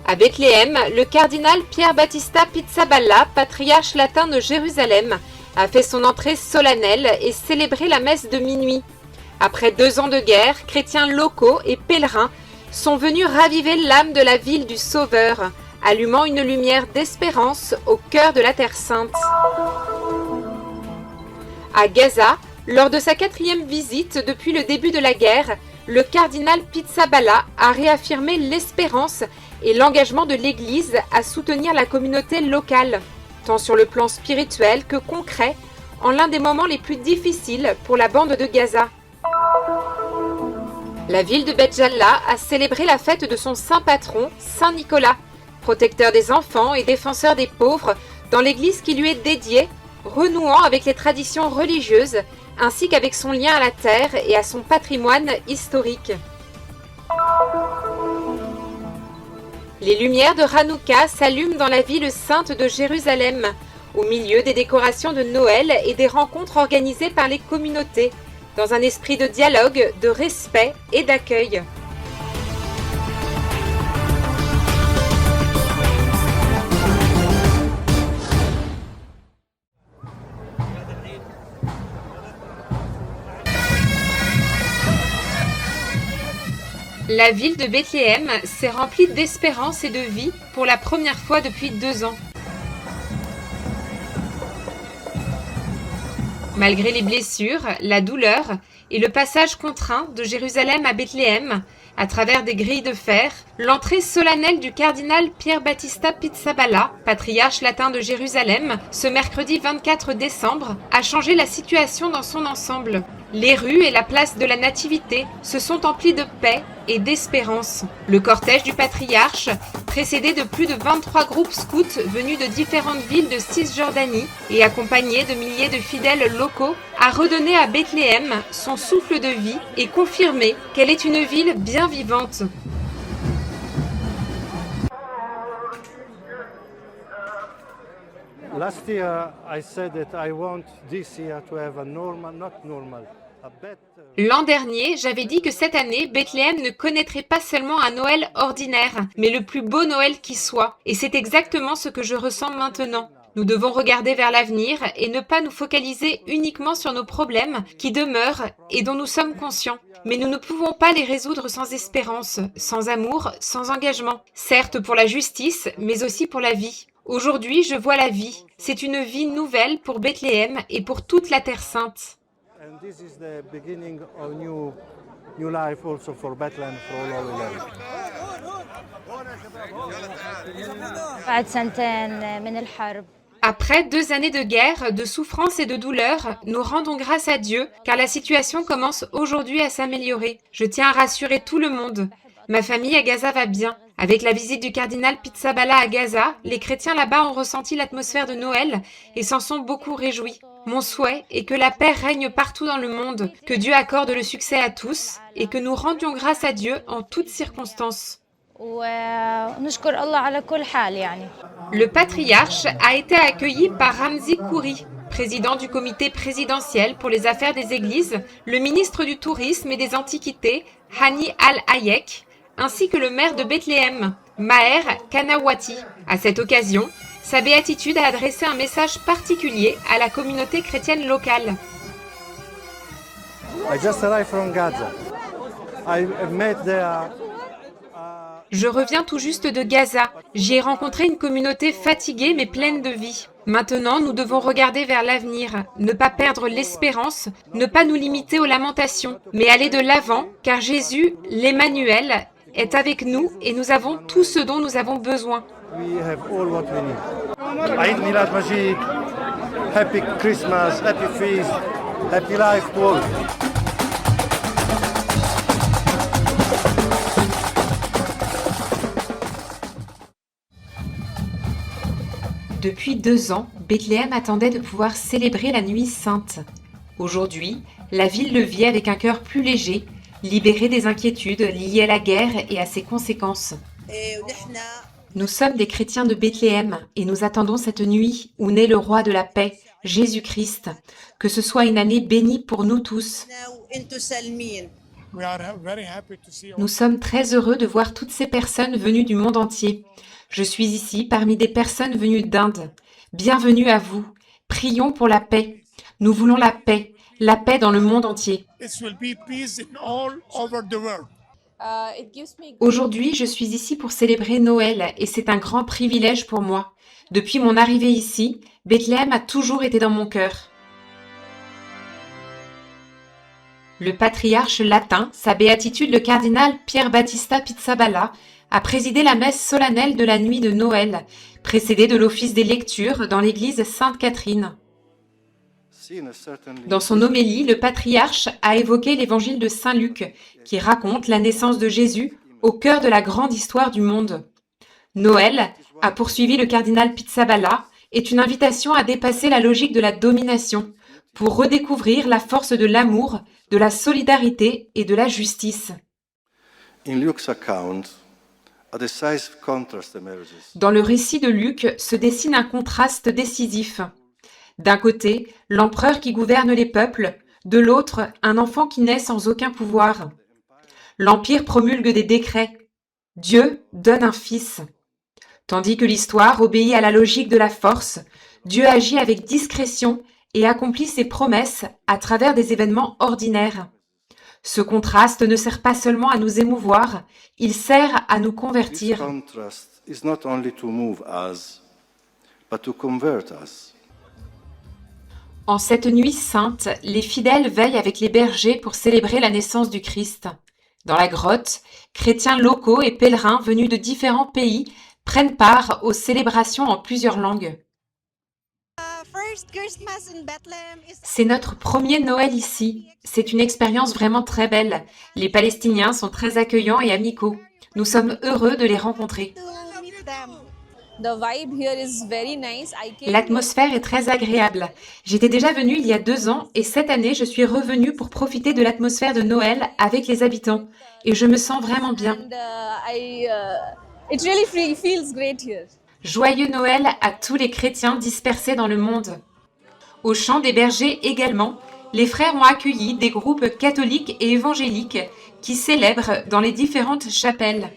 À Bethléem, le cardinal Pier Battista Pizzaballa, patriarche latin de Jérusalem, a fait son entrée solennelle et célébré la messe de minuit. Après 2 ans de guerre, chrétiens locaux et pèlerins sont venus raviver l'âme de la ville du Sauveur, allumant une lumière d'espérance au cœur de la Terre Sainte. À Gaza, lors de sa 4e visite depuis le début de la guerre, le cardinal Pizzaballa a réaffirmé l'espérance et l'engagement de l'Église à soutenir la communauté locale, tant sur le plan spirituel que concret, en l'un des moments les plus difficiles pour la bande de Gaza. La ville de Beth Jalla a célébré la fête de son saint patron, Saint Nicolas, protecteur des enfants et défenseur des pauvres, dans l'église qui lui est dédiée, renouant avec les traditions religieuses, ainsi qu'avec son lien à la terre et à son patrimoine historique. Les lumières de Hanouka s'allument dans la ville sainte de Jérusalem, au milieu des décorations de Noël et des rencontres organisées par les communautés, dans un esprit de dialogue, de respect et d'accueil. La ville de Bethléem s'est remplie d'espérance et de vie pour la première fois depuis 2 ans. Malgré les blessures, la douleur et le passage contraint de Jérusalem à Bethléem, à travers des grilles de fer, l'entrée solennelle du cardinal Pier Battista Pizzaballa, patriarche latin de Jérusalem, ce mercredi 24 décembre, a changé la situation dans son ensemble. Les rues et la place de la Nativité se sont emplies de paix et d'espérance. Le cortège du patriarche, précédé de plus de 23 groupes scouts venus de différentes villes de Cisjordanie et accompagné de milliers de fidèles locaux, a redonné à Bethléem son souffle de vie et confirmé qu'elle est une ville bien vivante. Last year, I said that I want this year to have a normal, not normal, a better. L'an dernier, j'avais dit que cette année, Bethléem ne connaîtrait pas seulement un Noël ordinaire, mais le plus beau Noël qui soit. Et c'est exactement ce que je ressens maintenant. Nous devons regarder vers l'avenir et ne pas nous focaliser uniquement sur nos problèmes qui demeurent et dont nous sommes conscients. Mais nous ne pouvons pas les résoudre sans espérance, sans amour, sans engagement. Certes pour la justice, mais aussi pour la vie. Aujourd'hui, je vois la vie. C'est une vie nouvelle pour Bethléem et pour toute la Terre Sainte. And this is the beginning of new life also for Bethlehem, for all Holy Land. بعد سنتين من الحرب. Après 2 années de guerre, de souffrance et de douleur, nous rendons grâce à Dieu, car la situation commence aujourd'hui à s'améliorer. Je tiens à rassurer tout le monde. Ma famille à Gaza va bien. Avec la visite du cardinal Pizzaballa à Gaza, les chrétiens là-bas ont ressenti l'atmosphère de Noël et s'en sont beaucoup réjouis. Mon souhait est que la paix règne partout dans le monde, que Dieu accorde le succès à tous et que nous rendions grâce à Dieu en toutes circonstances. ونشكر الله على كل حال يعني. Le patriarche a été accueilli par Ramzi Kouri, président du comité présidentiel pour les affaires des églises, le ministre du tourisme et des antiquités, Hani Al-Hayek, ainsi que le maire de Bethléem, Maher Kanawati. À cette occasion, sa béatitude a adressé un message particulier à la communauté chrétienne locale. I just arrived from Gaza. I met there. Je reviens tout juste de Gaza. J'y ai rencontré une communauté fatiguée mais pleine de vie. Maintenant, nous devons regarder vers l'avenir, ne pas perdre l'espérance, ne pas nous limiter aux lamentations, mais aller de l'avant, car Jésus, l'Emmanuel, est avec nous et nous avons tout ce dont nous avons besoin. We have all what we need. Eid Milad Majid, Happy Christmas, Happy Feast, Happy Life to all. Depuis 2 ans, Bethléem attendait de pouvoir célébrer la Nuit Sainte. Aujourd'hui, la ville le vit avec un cœur plus léger, libéré des inquiétudes liées à la guerre et à ses conséquences. Nous sommes des chrétiens de Bethléem et nous attendons cette nuit où naît le roi de la paix, Jésus-Christ. Que ce soit une année bénie pour nous tous. Nous sommes très heureux de voir toutes ces personnes venues du monde entier. Je suis ici parmi des personnes venues d'Inde. Bienvenue à vous. Prions pour la paix. Nous voulons la paix dans le monde entier. Aujourd'hui, je suis ici pour célébrer Noël et c'est un grand privilège pour moi. Depuis mon arrivée ici, Bethléem a toujours été dans mon cœur. Le patriarche latin, sa béatitude le cardinal Pier Battista Pizzaballa, a présidé la messe solennelle de la nuit de Noël, précédée de l'office des lectures dans l'église Sainte-Catherine. Dans son homélie, le patriarche a évoqué l'évangile de Saint Luc, qui raconte la naissance de Jésus au cœur de la grande histoire du monde. Noël, a poursuivi le cardinal Pizzaballa, est une invitation à dépasser la logique de la domination, pour redécouvrir la force de l'amour, de la solidarité et de la justice. Dans le récit de Luc se dessine un contraste décisif. D'un côté, l'empereur qui gouverne les peuples, de l'autre, un enfant qui naît sans aucun pouvoir. L'Empire promulgue des décrets. Dieu donne un fils. Tandis que l'histoire obéit à la logique de la force, Dieu agit avec discrétion et accomplit ses promesses à travers des événements ordinaires. Ce contraste ne sert pas seulement à nous émouvoir, il sert à nous convertir. En cette nuit sainte, les fidèles veillent avec les bergers pour célébrer la naissance du Christ. Dans la grotte, chrétiens locaux et pèlerins venus de différents pays prennent part aux célébrations en plusieurs langues. C'est notre premier Noël ici. C'est une expérience vraiment très belle. Les Palestiniens sont très accueillants et amicaux. Nous sommes heureux de les rencontrer. L'atmosphère est très agréable. J'étais déjà venue il y a 2 ans et cette année, je suis revenue pour profiter de l'atmosphère de Noël avec les habitants. Et je me sens vraiment bien. Joyeux Noël à tous les chrétiens dispersés dans le monde. Au Chant des Bergers également, les frères ont accueilli des groupes catholiques et évangéliques qui célèbrent dans les différentes chapelles.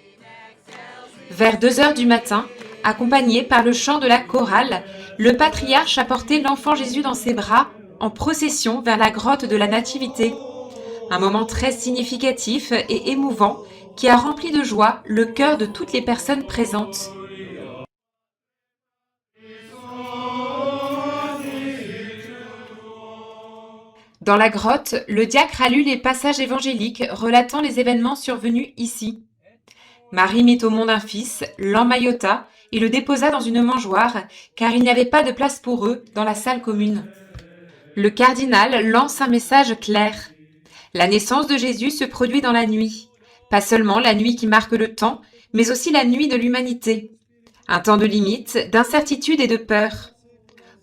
Vers 2 heures du matin, accompagné par le chant de la chorale, le patriarche a porté l'enfant Jésus dans ses bras en procession vers la grotte de la Nativité. Un moment très significatif et émouvant qui a rempli de joie le cœur de toutes les personnes présentes. Dans la grotte, le diacre a lu les passages évangéliques relatant les événements survenus ici. Marie mit au monde un fils, l'emmaillota et le déposa dans une mangeoire, car il n'y avait pas de place pour eux dans la salle commune. Le cardinal lance un message clair. La naissance de Jésus se produit dans la nuit. Pas seulement la nuit qui marque le temps, mais aussi la nuit de l'humanité. Un temps de limite, d'incertitude et de peur.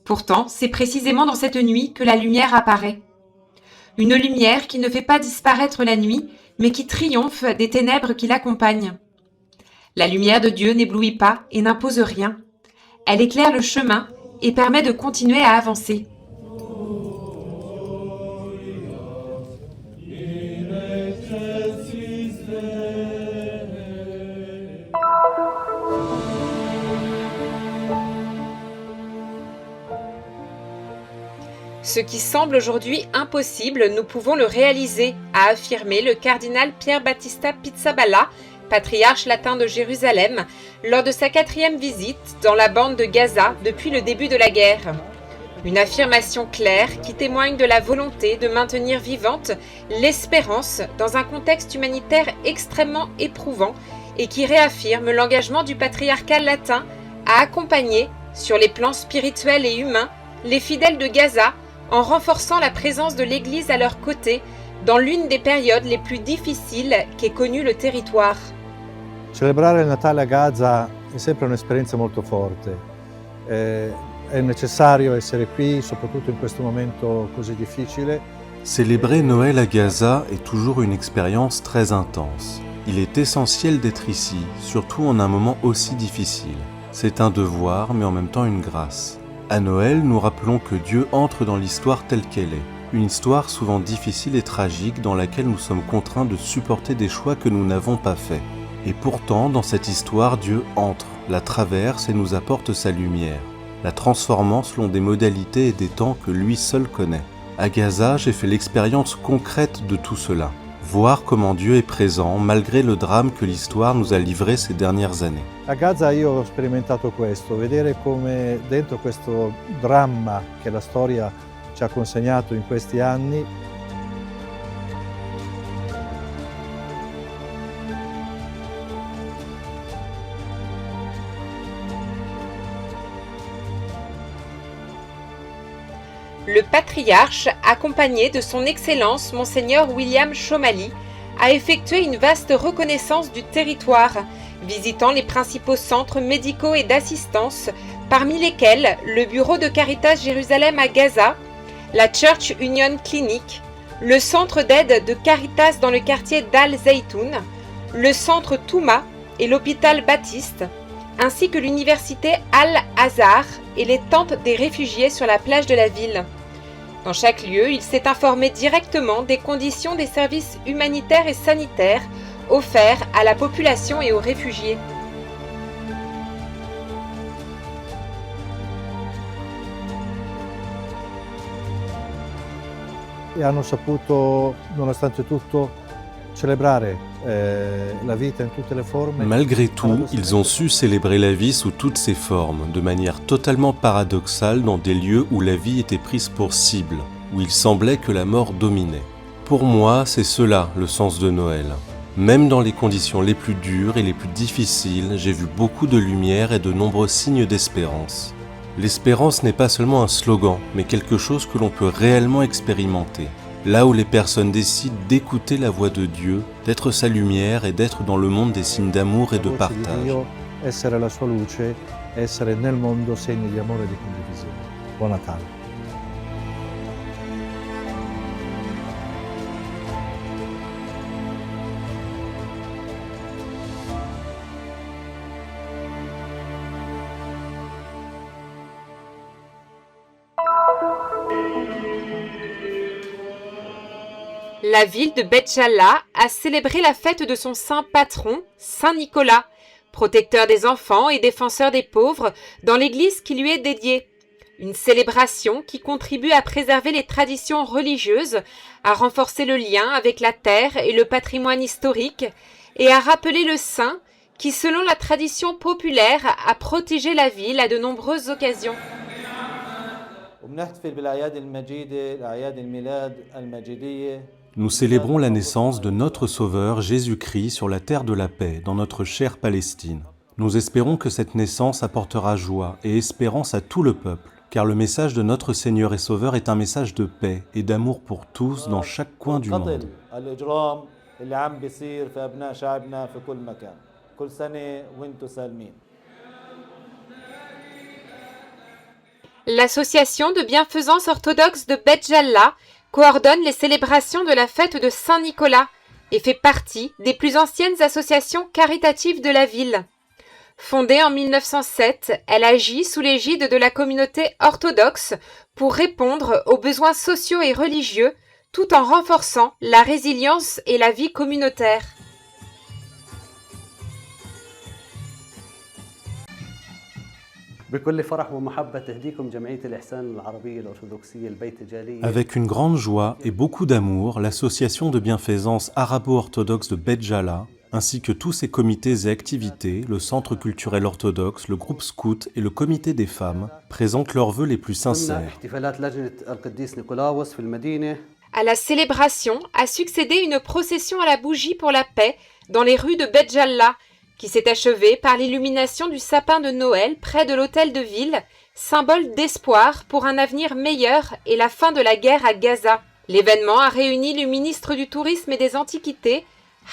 Pourtant, c'est précisément dans cette nuit que la lumière apparaît. Une lumière qui ne fait pas disparaître la nuit, mais qui triomphe des ténèbres qui l'accompagnent. La lumière de Dieu n'éblouit pas et n'impose rien. Elle éclaire le chemin et permet de continuer à avancer. Ce qui semble aujourd'hui impossible, nous pouvons le réaliser, a affirmé le cardinal Pier Battista Pizzaballa, patriarche latin de Jérusalem, lors de sa 4e visite dans la bande de Gaza depuis le début de la guerre. Une affirmation claire qui témoigne de la volonté de maintenir vivante l'espérance dans un contexte humanitaire extrêmement éprouvant et qui réaffirme l'engagement du patriarcat latin à accompagner, sur les plans spirituels et humains, les fidèles de Gaza en renforçant la présence de l'Église à leur côté dans l'une des périodes les plus difficiles qu'ait connue le territoire. Celebrare il Natale a Gaza è sempre un'esperienza molto forte. È necessario essere qui, soprattutto in questo momento così difficile. Célébrer Noël à Gaza est toujours une expérience très intense. Il est essentiel d'être ici, surtout en un moment aussi difficile. C'est un devoir, mais en même temps une grâce. À Noël, nous rappelons que Dieu entre dans l'histoire telle qu'elle est. Une histoire souvent difficile et tragique dans laquelle nous sommes contraints de supporter des choix que nous n'avons pas faits. Et pourtant, dans cette histoire, Dieu entre, la traverse et nous apporte sa lumière, la transformant selon des modalités et des temps que lui seul connaît. À Gaza, j'ai fait l'expérience concrète de tout cela. Voir comment Dieu est présent malgré le drame que l'histoire nous a livré ces dernières années. A Gaza io ho sperimentato questo, vedere come dentro questo dramma che la storia ci ha consegnato in questi anni, Le patriarche, accompagné de son Excellence Monseigneur William Chomali, a effectué une vaste reconnaissance du territoire, visitant les principaux centres médicaux et d'assistance, parmi lesquels le bureau de Caritas Jérusalem à Gaza, la Church Union Clinic, le centre d'aide de Caritas dans le quartier d'Al Zaytoun, le centre Touma et l'hôpital Baptiste, ainsi que l'université Al-Azhar et les tentes des réfugiés sur la plage de la ville. Dans chaque lieu, il s'est informé directement des conditions des services humanitaires et sanitaires offerts à la population et aux réfugiés. e hanno saputo, nonostante tutto, celebrare la vita in tutte le forme. Malgré tout, ils ont su célébrer la vie sous toutes ses formes, de manière totalement paradoxale dans des lieux où la vie était prise pour cible, où il semblait que la mort dominait. Pour moi, c'est cela le sens de Noël. Même dans les conditions les plus dures et les plus difficiles, j'ai vu beaucoup de lumière et de nombreux signes d'espérance. L'espérance n'est pas seulement un slogan, mais quelque chose que l'on peut réellement expérimenter. Là où les personnes décident d'écouter la voix de Dieu, d'être sa lumière et d'être dans le monde des signes d'amour et de partage. Essere la sua luce, essere nel mondo segni di amore e di condivisione. Buon Natale. La ville de Beit Jala a célébré la fête de son saint patron, Saint Nicolas, protecteur des enfants et défenseur des pauvres, dans l'église qui lui est dédiée. Une célébration qui contribue à préserver les traditions religieuses, à renforcer le lien avec la terre et le patrimoine historique, et à rappeler le saint qui, selon la tradition populaire, a protégé la ville à de nombreuses occasions. Nous célébrons la naissance de notre Sauveur Jésus-Christ sur la terre de la paix, dans notre chère Palestine. Nous espérons que cette naissance apportera joie et espérance à tout le peuple, car le message de notre Seigneur et Sauveur est un message de paix et d'amour pour tous dans chaque coin du monde. L'association de bienfaisance orthodoxe de Beit Jala coordonne les célébrations de la fête de Saint-Nicolas et fait partie des plus anciennes associations caritatives de la ville. Fondée en 1907, elle agit sous l'égide de la communauté orthodoxe pour répondre aux besoins sociaux et religieux tout en renforçant la résilience et la vie communautaire. Avec une grande joie et beaucoup d'amour, l'association de bienfaisance arabo-orthodoxe de Beit Jala, ainsi que tous ses comités et activités, le Centre culturel orthodoxe, le groupe scout et le comité des femmes, présentent leurs vœux les plus sincères. À la célébration a succédé une procession à la bougie pour la paix dans les rues de Beit Jala, qui s'est achevée par l'illumination du sapin de Noël près de l'hôtel de ville, symbole d'espoir pour un avenir meilleur et la fin de la guerre à Gaza. L'événement a réuni le ministre du Tourisme et des Antiquités,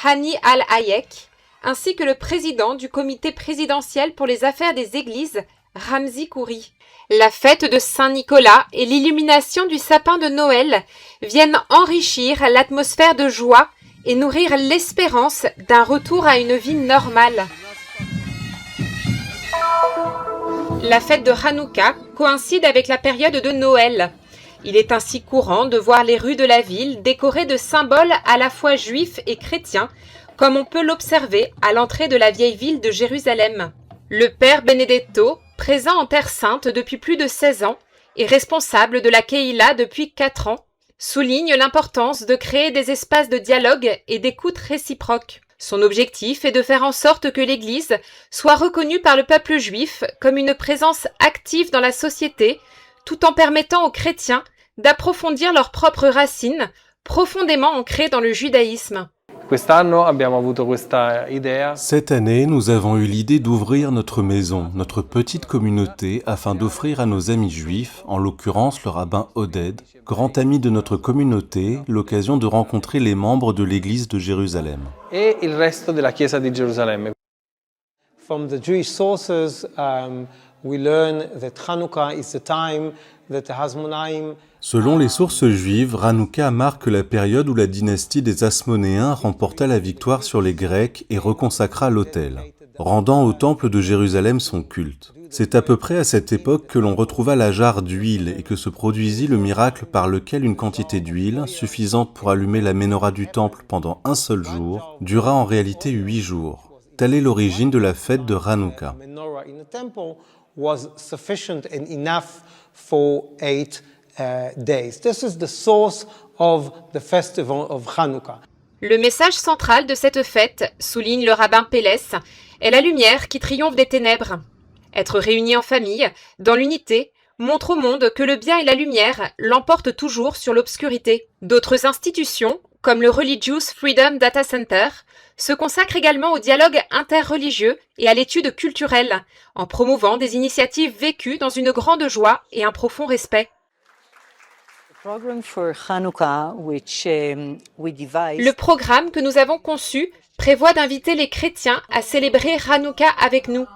Hani Al-Hayek, ainsi que le président du comité présidentiel pour les affaires des églises, Ramzi Kouri. La fête de Saint-Nicolas et l'illumination du sapin de Noël viennent enrichir l'atmosphère de joie et nourrir l'espérance d'un retour à une vie normale. La fête de Hanouka coïncide avec la période de Noël. Il est ainsi courant de voir les rues de la ville décorées de symboles à la fois juifs et chrétiens, comme on peut l'observer à l'entrée de la vieille ville de Jérusalem. Le père Benedetto, présent en Terre Sainte depuis plus de 16 ans et responsable de la Keïla depuis 4 ans, souligne l'importance de créer des espaces de dialogue et d'écoute réciproque. Son objectif est de faire en sorte que l'Église soit reconnue par le peuple juif comme une présence active dans la société, tout en permettant aux chrétiens d'approfondir leurs propres racines, profondément ancrées dans le judaïsme. Cette année, nous avons eu l'idée d'ouvrir notre maison, notre petite communauté, afin d'offrir à nos amis juifs, en l'occurrence le rabbin Oded, grand ami de notre communauté, l'occasion de rencontrer les membres de l'Église de Jérusalem. Et il reste de la Chiesa di Gerusalemme. From the Jewish sources, we learn that Hanukkah is the time that the Hasmonaim. Selon les sources juives, Hanouka marque la période où la dynastie des Hasmonéens remporta la victoire sur les Grecs et reconsacra l'autel, rendant au temple de Jérusalem son culte. C'est à peu près à cette époque que l'on retrouva la jarre d'huile et que se produisit le miracle par lequel une quantité d'huile, suffisante pour allumer la menorah du temple pendant un seul jour, dura en réalité 8 jours. Telle est l'origine de la fête de Hanouka. Le message central de cette fête, souligne le rabbin Pélès, est la lumière qui triomphe des ténèbres. Être réunis en famille, dans l'unité, montre au monde que le bien et la lumière l'emportent toujours sur l'obscurité. D'autres institutions, comme le Religious Freedom Data Center, se consacrent également au dialogue interreligieux et à l'étude culturelle, en promouvant des initiatives vécues dans une grande joie et un profond respect. Le programme que nous avons conçu prévoit d'inviter les chrétiens à célébrer Hanouka avec nous.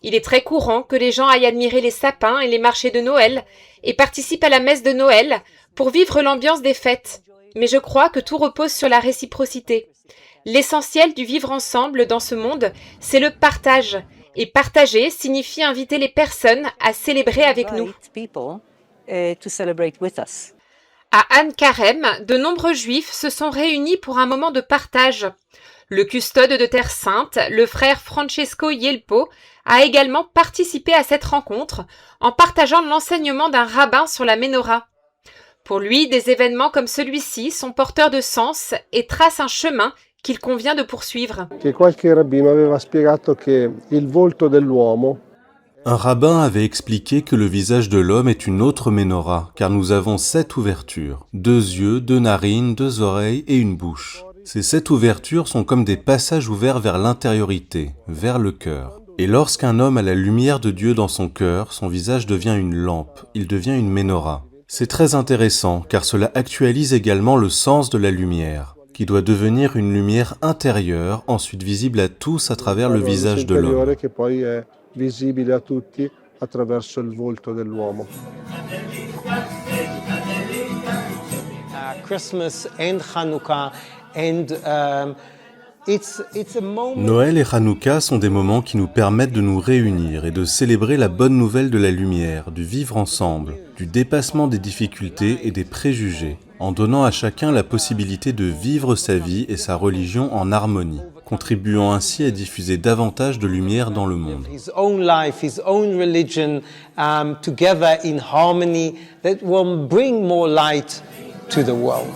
Il est très courant que les gens aillent admirer les sapins et les marchés de Noël et participent à la messe de Noël pour vivre l'ambiance des fêtes. Mais je crois que tout repose sur la réciprocité. L'essentiel du vivre ensemble dans ce monde, c'est le partage. Et partager signifie inviter les personnes à célébrer avec nous. À Anne-Carême, de nombreux juifs se sont réunis pour un moment de partage. Le custode de Terre Sainte, le frère Francesco Yelpo, a également participé à cette rencontre en partageant l'enseignement d'un rabbin sur la menorah. Pour lui, des événements comme celui-ci sont porteurs de sens et tracent un chemin qu'il convient de poursuivre. Un rabbin avait expliqué que le visage de l'homme est une autre menorah, car nous avons 7 ouvertures, 2 yeux, 2 narines, 2 oreilles et une bouche. Ces 7 ouvertures sont comme des passages ouverts vers l'intériorité, vers le cœur. Et lorsqu'un homme a la lumière de Dieu dans son cœur, son visage devient une lampe, il devient une menorah. C'est très intéressant, car cela actualise également le sens de la lumière, qui doit devenir une lumière intérieure, ensuite visible à tous à travers le visage de l'homme. Visibile a tutti attraverso il volto dell'uomo. Christmas and Hanukkah and it's a moment. Noël et Hanouka sont des moments qui nous permettent de nous réunir et de célébrer la bonne nouvelle de la lumière, du vivre ensemble, du dépassement des difficultés et des préjugés, en donnant à chacun la possibilité de vivre sa vie et sa religion en harmonie, contribuant ainsi à diffuser davantage de lumière dans le monde. His own life, his own religion, together in harmony, that will bring more light to the world.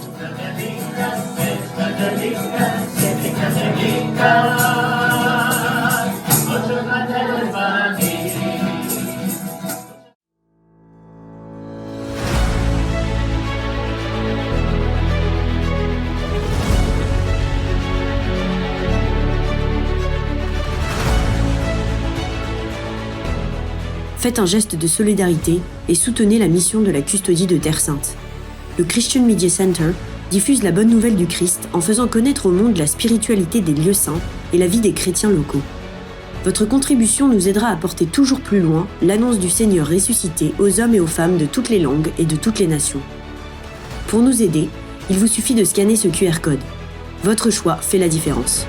Faites un geste de solidarité et soutenez la mission de la custodie de Terre Sainte. Le Christian Media Center diffuse la bonne nouvelle du Christ en faisant connaître au monde la spiritualité des lieux saints et la vie des chrétiens locaux. Votre contribution nous aidera à porter toujours plus loin l'annonce du Seigneur ressuscité aux hommes et aux femmes de toutes les langues et de toutes les nations. Pour nous aider, il vous suffit de scanner ce QR code. Votre choix fait la différence.